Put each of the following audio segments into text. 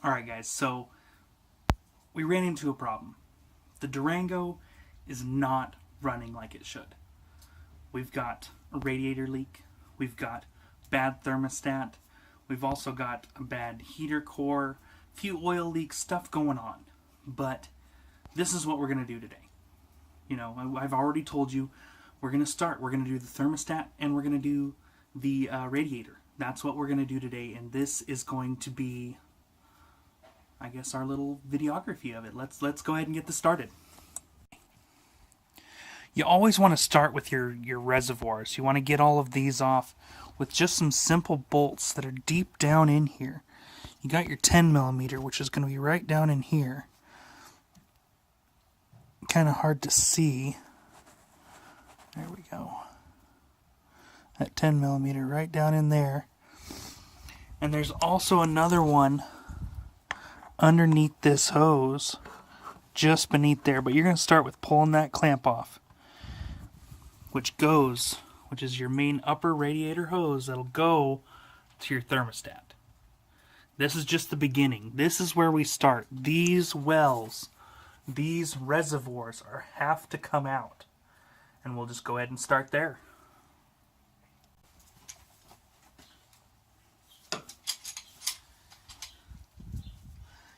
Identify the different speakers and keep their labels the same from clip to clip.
Speaker 1: Alright guys, so we ran into a problem. The Durango is not running like it should. We've got a radiator leak, we've got bad thermostat, we've also got a bad heater core, few oil leaks, stuff going on. But this is what we're going to do today. You know, I've already told you we're going to do the thermostat and we're going to do the radiator. That's what we're going to do today, and this is going to be, I guess, our little videography of it. Let's go ahead and get this started. You always want to start with your reservoirs. You want to get all of these off with just some simple bolts that are deep down in here. You got your 10 millimeter, which is going to be right down in here. Kind of hard to see. There we go. That 10 millimeter right down in there. And there's also another one underneath this hose, just beneath there. But you're going to start with pulling that clamp off, which is your main upper radiator hose that'll go to your thermostat. This is just the beginning. This is where we start. These wells, these reservoirs have to come out. And we'll just go ahead and start there.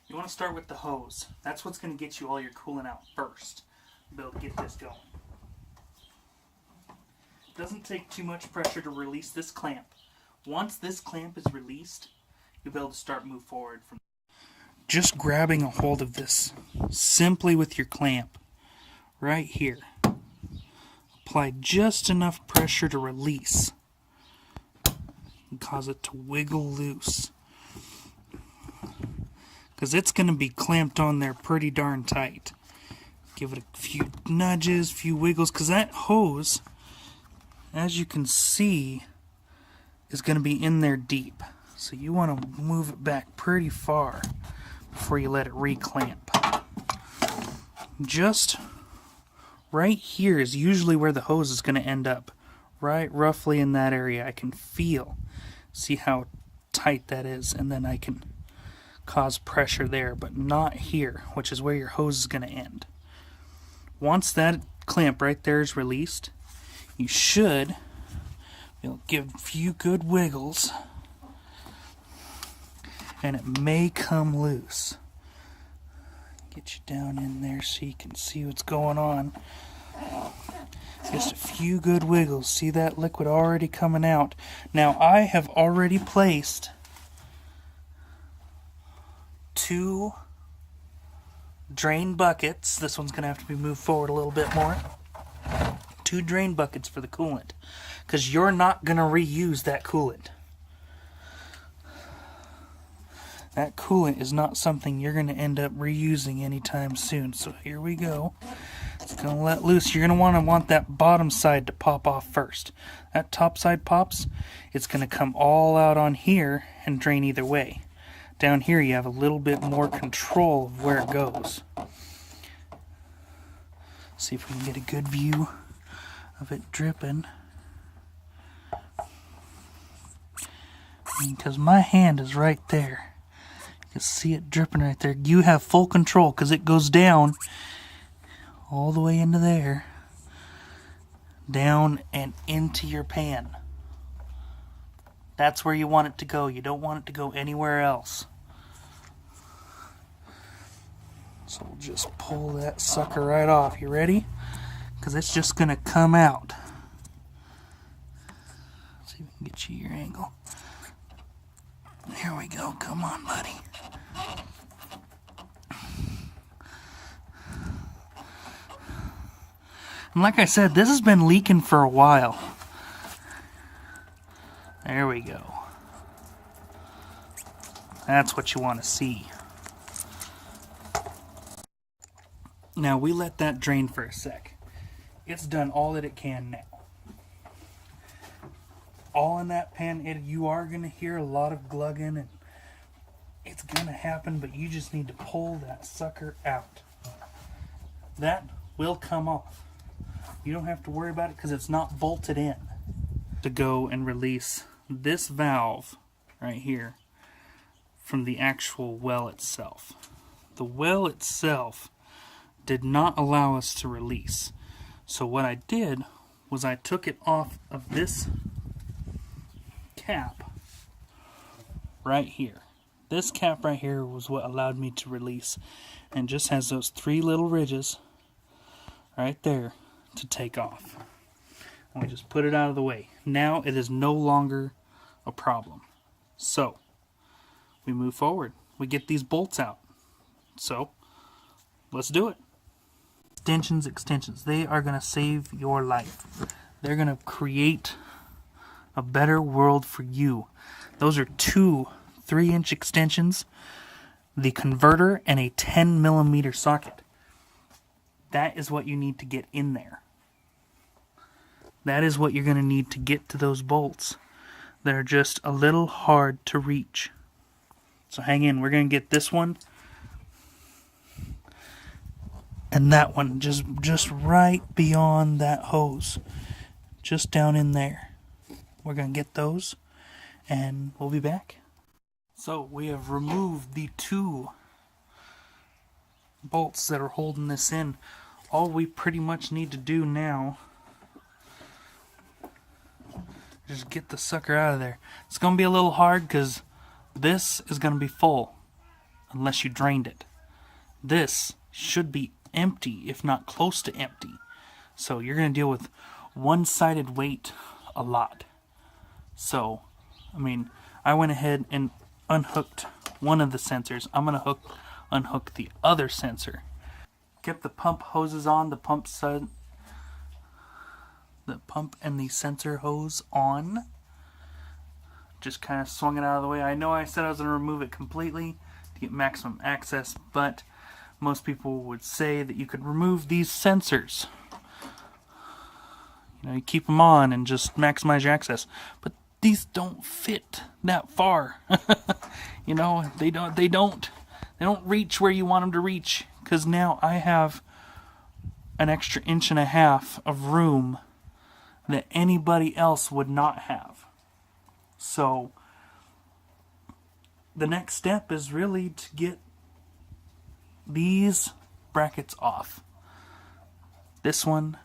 Speaker 1: You want to start with the hose. That's what's going to get you all your coolant out first. Be able to get this going. It doesn't take too much pressure to release this clamp. Once this clamp is released, you'll be able to start move forward from. Just grabbing a hold of this simply with your clamp right here. Apply just enough pressure to release and cause it to wiggle loose, because it's going to be clamped on there pretty darn tight. Give it a few nudges, few wiggles, because that hose, as you can see, is going to be in there deep. So you want to move it back pretty far before you let it reclamp. Just right here is usually where the hose is going to end up. Right roughly in that area. I can see how tight that is, and then I can cause pressure there, but not here, which is where your hose is going to end. Once that clamp right there is released, you should give a few good wiggles, and it may come loose. Get you down in there so you can see what's going on. Just a few good wiggles. See that liquid already coming out. Now I have already placed 2 drain buckets. This one's going to have to be moved forward a little bit more. 2 drain buckets for the coolant, because you're not going to reuse that coolant. That coolant is not something you're going to end up reusing anytime soon. So here we go. It's going to let loose. You're going to want that bottom side to pop off first. That top side pops, it's going to come all out on here and drain either way. Down here you have a little bit more control of where it goes. See if we can get a good view of it dripping. Because my hand is right there. You can see it dripping right there. You have full control because it goes down all the way into there. Down and into your pan. That's where you want it to go. You don't want it to go anywhere else. So we'll just pull that sucker right off. You ready? Because it's just going to come out. Let's see if we can get you your angle. There we go. Come on, buddy. And like I said, this has been leaking for a while. There we go. That's what you want to see. Now we let that drain for a sec. It's done all that it can now. All in that pan, you are going to hear a lot of glugging, and it's going to happen, but you just need to pull that sucker out. That will come off. You don't have to worry about it because it's not bolted in. To go and release this valve right here from the actual well itself. The well itself did not allow us to release. So what I did was I took it off of this cap right here. This cap right here was what allowed me to release, and just has those 3 little ridges right there to take off. And we just put it out of the way. Now it is no longer a problem. So we move forward. We get these bolts out. So let's do it. Extensions, they are going to save your life. They're going to create a better world for you. Those are 2 3-inch extensions, the converter, and a 10 millimeter socket. That is what you need to get in there. That is what you're going to need to get to those bolts that are just a little hard to reach. So hang in, we're going to get this one and that one just right beyond that hose, just down in there. We're going to get those and we'll be back. So we have removed the 2 bolts that are holding this in. All we pretty much need to do now is just get the sucker out of there. It's going to be a little hard because this is going to be full unless you drained it. This should be empty, if not close to empty. So you're going to deal with one-sided weight a lot. So, I mean, I went ahead and unhooked one of the sensors. I'm going to unhook the other sensor. Kept the pump hoses on, the pump and the sensor hose on. Just kind of swung it out of the way. I know I said I was going to remove it completely to get maximum access, but most people would say that you could remove these sensors. You know, you keep them on and just maximize your access. But these don't fit that far. You know, they don't reach where you want them to reach, because now I have an extra 1.5 inches of room that anybody else would not have. So the next step is really to get these brackets off. This one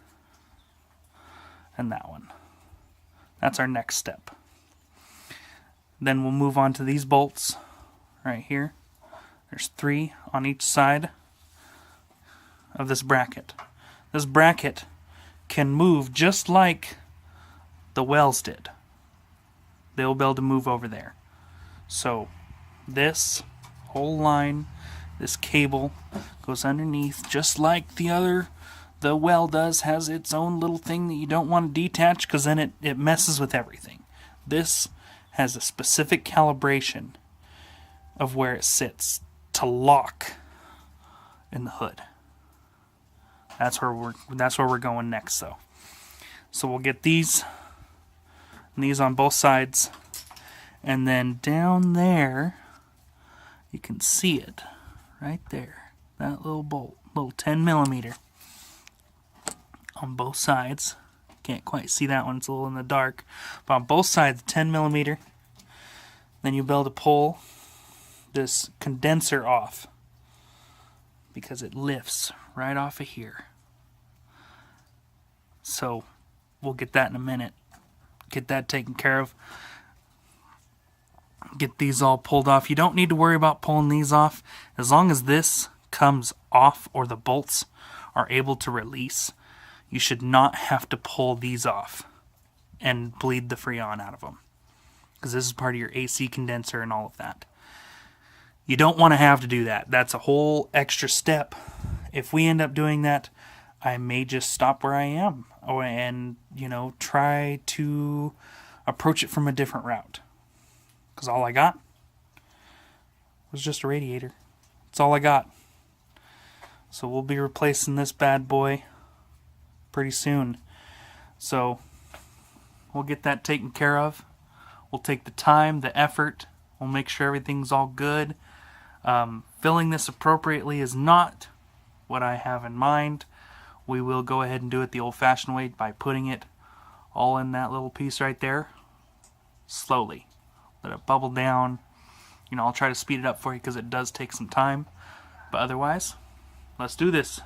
Speaker 1: and that one. That's our next step. Then we'll move on to these bolts right here. There's 3 on each side of this bracket. This bracket can move just like the wells did. They'll be able to move over there. So this whole line, this cable goes underneath just like the well does, has its own little thing that you don't want to detach because then it messes with everything. This has a specific calibration of where it sits to lock in the hood. That's where we're going next though. So we'll get these on both sides, and then down there you can see it right there, that little bolt, little 10 millimeter on both sides. Can't quite see that one, it's a little in the dark, but on both sides 10 millimeter. Then you'll be able to pull this condenser off because it lifts right off of here. So we'll get that in a minute. Get that taken care of. Get these all pulled off. You don't need to worry about pulling these off. As long as this comes off or the bolts are able to release, you should not have to pull these off and bleed the Freon out of them, because this is part of your AC condenser and all of that. You don't want to have to do that. That's a whole extra step. If we end up doing that, I may just stop where I am and, try to approach it from a different route. Because all I got was just a radiator. That's all I got. So we'll be replacing this bad boy pretty soon. So we'll get that taken care of. We'll take the time, the effort. We'll make sure everything's all good. Filling this appropriately is not what I have in mind. We will go ahead and do it the old-fashioned way by putting it all in that little piece right there. Slowly. Let it bubble down. you know, I'll try to speed it up for you because it does take some time. But otherwise, let's do this.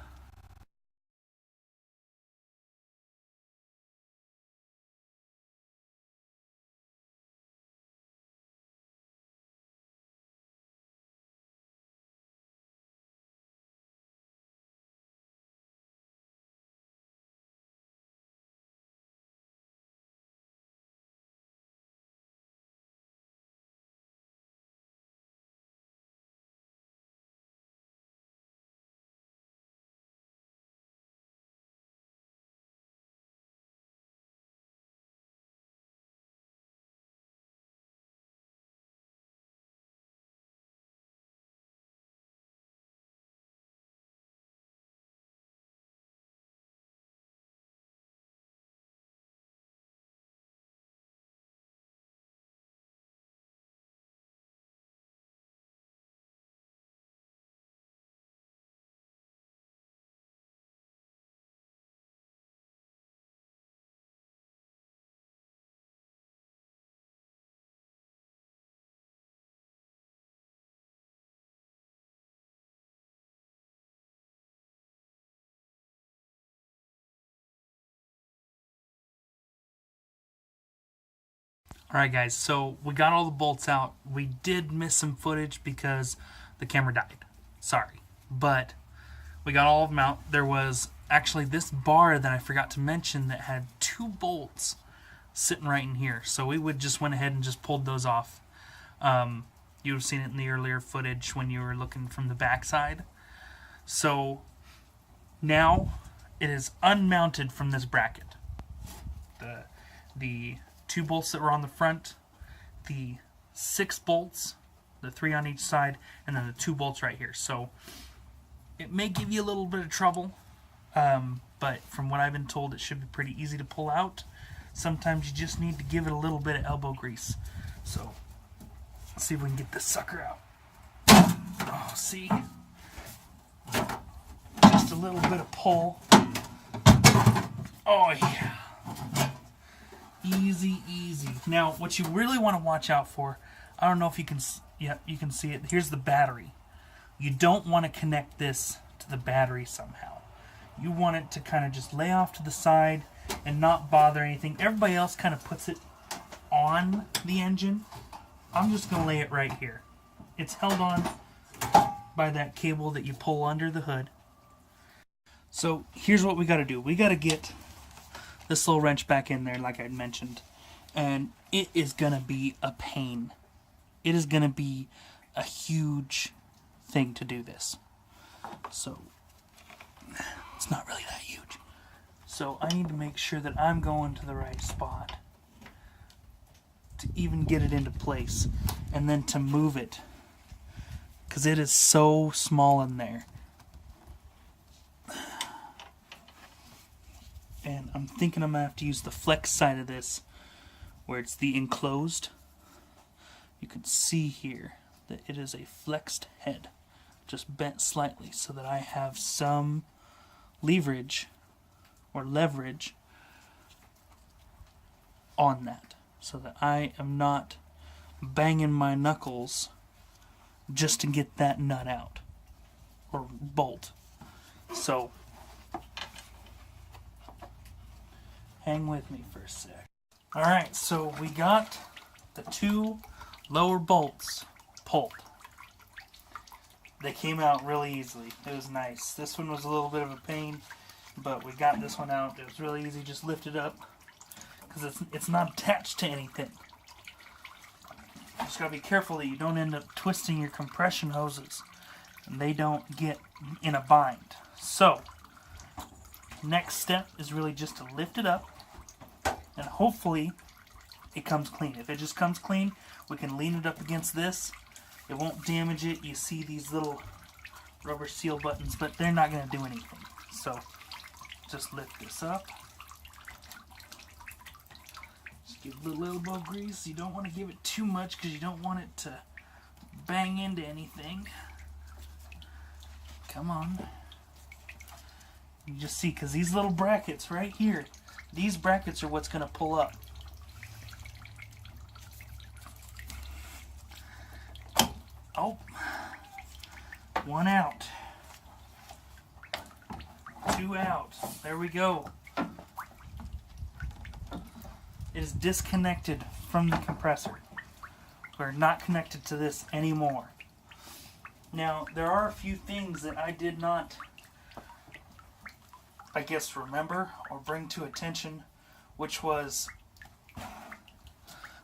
Speaker 1: Alright guys, so we got all the bolts out. We did miss some footage because the camera died. Sorry. But we got all of them out. There was actually this bar that I forgot to mention that had 2 bolts sitting right in here. So we would just went ahead and just pulled those off. You would have seen it in the earlier footage when you were looking from the backside. So now it is unmounted from this bracket. The 2 bolts that were on the front, the 6 bolts, the 3 on each side, and then the 2 bolts right here. So it may give you a little bit of trouble, but from what I've been told, it should be pretty easy to pull out. Sometimes you just need to give it a little bit of elbow grease. So let's see if we can get this sucker out. Oh, see? Just a little bit of pull. Oh yeah. Easy, easy. Now, what you really want to watch out for, I don't know if you can, yeah, you can see it. Here's the battery. You don't want to connect this to the battery somehow. You want it to kind of just lay off to the side and not bother anything. Everybody else kind of puts it on the engine. I'm just going to lay it right here. It's held on by that cable that you pull under the hood. So here's what we got to do. We got to get this little wrench back in there like I mentioned, and it is gonna be a pain. It is gonna be a huge thing to do this. So it's not really that huge. So I need to make sure that I'm going to the right spot to even get it into place, and then to move it, because it is so small in there. And I'm thinking I'm going to have to use the flex side of this, where it's the enclosed. You can see here that it is a flexed head, just bent slightly, so that I have some leverage on that, so that I am not banging my knuckles just to get that nut out, or bolt. So hang with me for a sec. Alright, so we got the 2 lower bolts pulled. They came out really easily. It was nice. This one was a little bit of a pain, but we got this one out. It was really easy. Just lift it up, because it's not attached to anything. Just gotta be careful that you don't end up twisting your compression hoses and they don't get in a bind. So next step is really just to lift it up, and hopefully it comes clean. If it just comes clean, we can lean it up against this. It won't damage it. You see these little rubber seal buttons, but they're not going to do anything. So just lift this up. Just give it a little elbow grease. You don't want to give it too much because you don't want it to bang into anything. Come on. You just see, because these little brackets right here, these brackets are what's going to pull up. Oh, one out. Two out. There we go. It is disconnected from the compressor. We're not connected to this anymore. Now, there are a few things that I did not, I guess, remember or bring to attention, which was,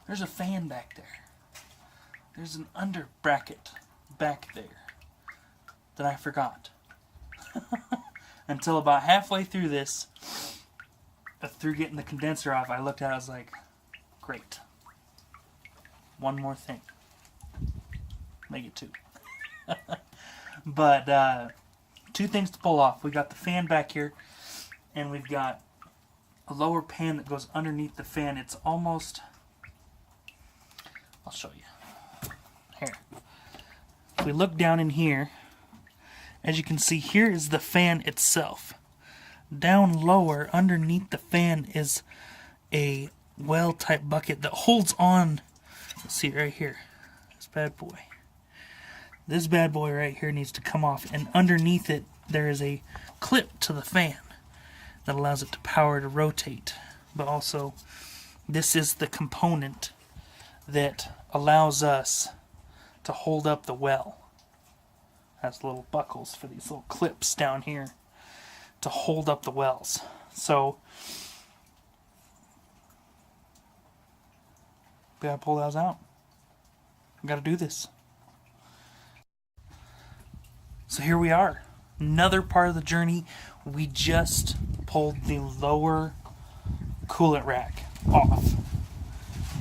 Speaker 1: there's a fan back there. There's an under bracket back there that I forgot. Until about halfway through this, through getting the condenser off, I looked at it, I was like, great. One more thing. Make it two. But, two things to pull off. We got the fan back here, and we've got a lower pan that goes underneath the fan. It's almost, I'll show you. Here. If we look down in here, as you can see, here is the fan itself. Down lower, underneath the fan, is a well-type bucket that holds on. Let's see right here. This bad boy. This bad boy right here needs to come off, and underneath it, there is a clip to the fan that allows it to power to rotate. But also, this is the component that allows us to hold up the well. Has little buckles for these little clips down here to hold up the wells. So we gotta pull those out. We gotta do this. So here we are. Another part of the journey. We just pulled the lower coolant rack off.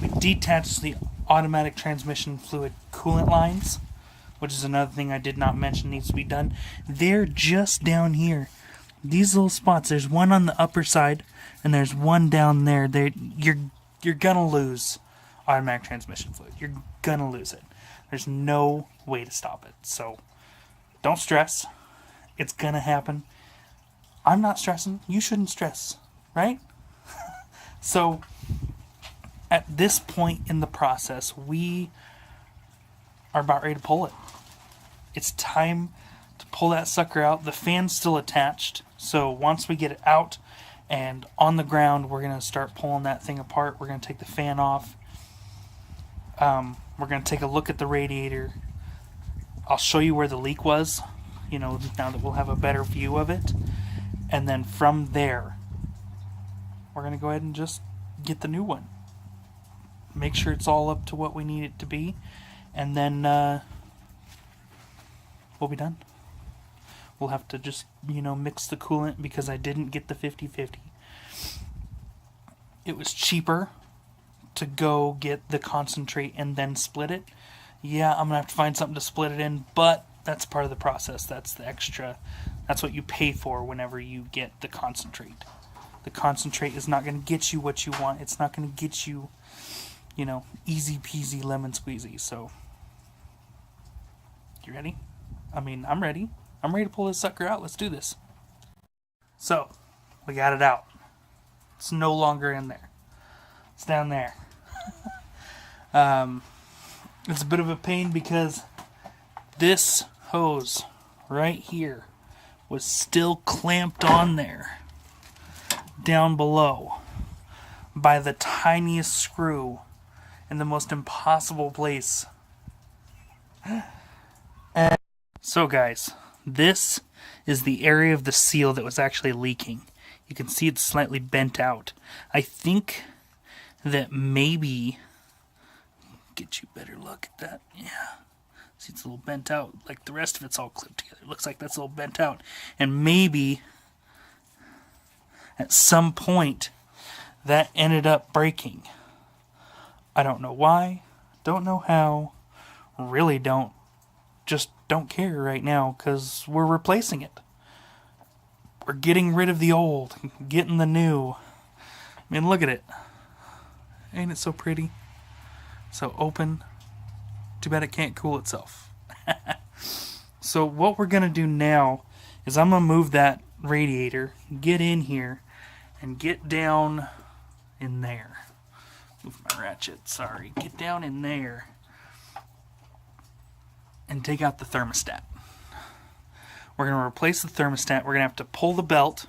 Speaker 1: We detached the automatic transmission fluid coolant lines, which is another thing I did not mention needs to be done. They're just down here. These little spots, there's one on the upper side, and there's one down there. You're gonna lose automatic transmission fluid. You're gonna lose it. There's no way to stop it. So don't stress. It's gonna happen. I'm not stressing. You shouldn't stress, right? So at this point in the process, we are about ready to pull it. It's time to pull that sucker out. The fan's still attached, so once we get it out and on the ground, we're going to start pulling that thing apart. We're going to take the fan off. We're going to take a look at the radiator. I'll show you where the leak was, now that we'll have a better view of it. And then from there, we're going to go ahead and just get the new one. Make sure it's all up to what we need it to be. And then we'll be done. We'll have to just, mix the coolant because I didn't get the 50-50. It was cheaper to go get the concentrate and then split it. Yeah, I'm going to have to find something to split it in, but that's part of the process. That's the extra. That's what you pay for whenever you get the concentrate. The concentrate is not going to get you what you want. It's not going to get you, easy peasy lemon squeezy. So, you ready? I'm ready. I'm ready to pull this sucker out. Let's do this. So, we got it out. It's no longer in there. It's down there. It's a bit of a pain because this hose right here was still clamped on there down below by the tiniest screw in the most impossible place. And so guys, this is the area of the seal that was actually leaking. You can see it's slightly bent out. I think that maybe, get you a better look at that. Yeah. See, it's a little bent out. Like the rest of it's all clipped together. It looks like that's a little bent out. And maybe at some point that ended up breaking. I don't know why. Don't know how. Really don't. Just don't care right now because we're replacing it. We're getting rid of the old, getting the new. Look at it. Ain't it so pretty? So open. Too bad it can't cool itself. So what we're going to do now is I'm going to move that radiator, get in here, and get down in there. Move my ratchet, sorry. Get down in there. and take out the thermostat. We're going to replace the thermostat. We're going to have to pull the belt.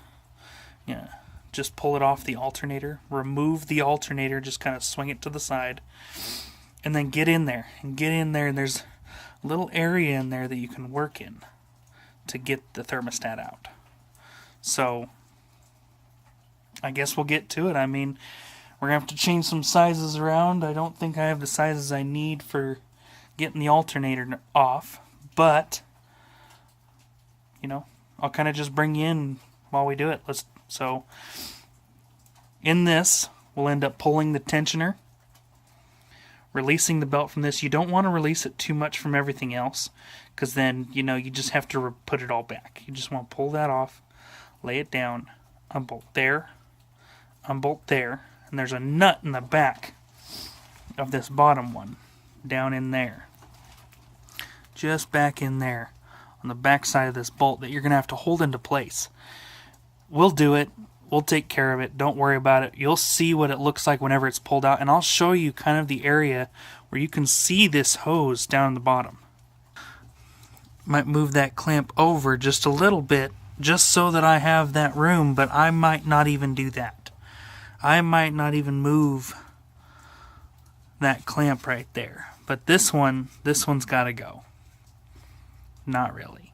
Speaker 1: Yeah, just pull it off the alternator. Remove the alternator. Just kind of swing it to the side. And then get in there. And there's a little area in there that you can work in to get the thermostat out. So, I guess we'll get to it. I mean, we're going to have to change some sizes around. I don't think I have the sizes I need for getting the alternator off. But, you know, I'll kind of just bring you in while we do it. So, in this, we'll end up pulling the tensioner, releasing the belt from this. You don't want to release it too much from everything else, because then, you know, you just have to put it all back. You just want to pull that off, lay it down, unbolt there, unbolt there, and there's a nut in the back of this bottom one, down in there. Just back in there, on the back side of this bolt that you're going to have to hold into place. We'll do it. We'll take care of it. Don't worry about it. You'll see what it looks like whenever it's pulled out, and I'll show you kind of the area where you can see this hose down in the bottom. Might move that clamp over just a little bit, just so that I have that room, but I might not even do that. I might not even move that clamp right there. But this one's got to go. Not really.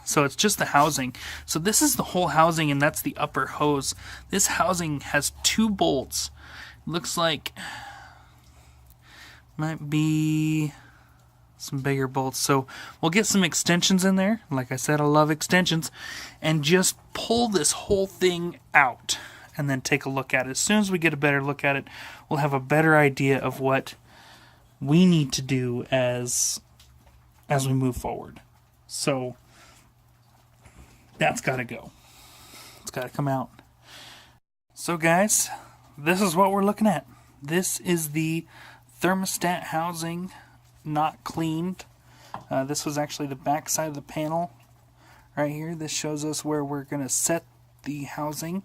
Speaker 1: So it's just the housing. So this is the whole housing, and that's the upper hose. This housing has 2 bolts. Looks like might be some bigger bolts. So we'll get some extensions in there. Like I said, I love extensions. And just pull this whole thing out and then take a look at it. As soon as we get a better look at it, we'll have a better idea of what we need to do as we move forward. So that's got to go. It's got to come out. So guys, this is what we're looking at. This is the thermostat housing, not cleaned. This was actually the back side of the panel right here. This shows us where we're going to set the housing.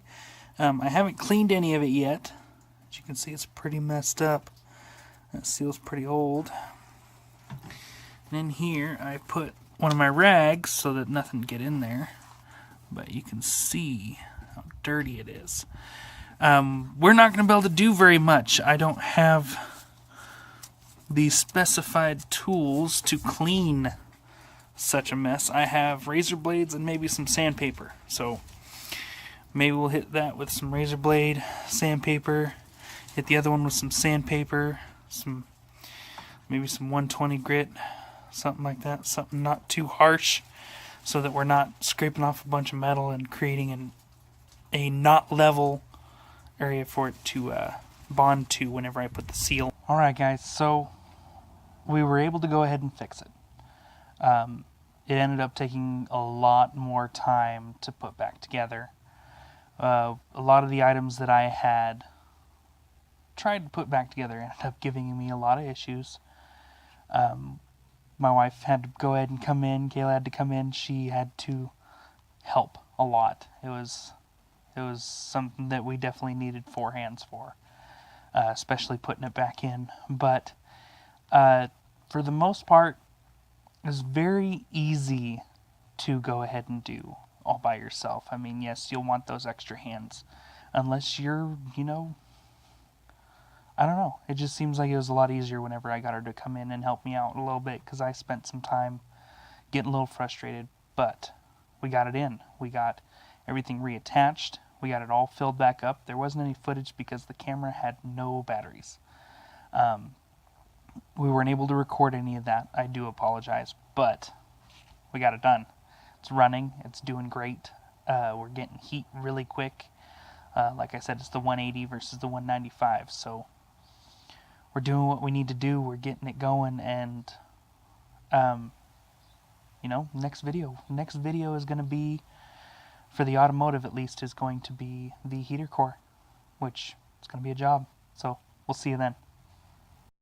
Speaker 1: I haven't cleaned any of it yet. As you can see, it's pretty messed up. That seal's pretty old. And in here, I put one of my rags so that nothing get in there. But you can see how dirty it is. We're not going to be able to do very much. I don't have the specified tools to clean such a mess. I have razor blades and maybe some sandpaper. So maybe we'll hit that with some razor blade, sandpaper. Hit the other one with some sandpaper, maybe some 120 grit, something like that. Something not too harsh, so that we're not scraping off a bunch of metal and creating a not level area for it to bond to whenever I put the seal. Alright guys, so we were able to go ahead and fix it. It ended up taking a lot more time to put back together. A lot of the items that I had tried to put back together ended up giving me a lot of issues. My wife had to go ahead and come in. Kayla had to come in. She had to help a lot. It was something that we definitely needed 4 hands for, especially putting it back in. But for the most part, it was very easy to go ahead and do all by yourself. I mean, yes, you'll want those extra hands, unless you're, I don't know. It just seems like it was a lot easier whenever I got her to come in and help me out a little bit, because I spent some time getting a little frustrated. But we got it in. We got everything reattached. We got it all filled back up. There wasn't any footage because the camera had no batteries. We weren't able to record any of that. I do apologize, but we got it done. It's running. It's doing great. We're getting heat really quick. Like I said, it's the 180 versus the 195, so we're doing what we need to do. We're getting it going, and next video is going to be, for the automotive at least, is going to be the heater core, which is going to be a job. So we'll see you then.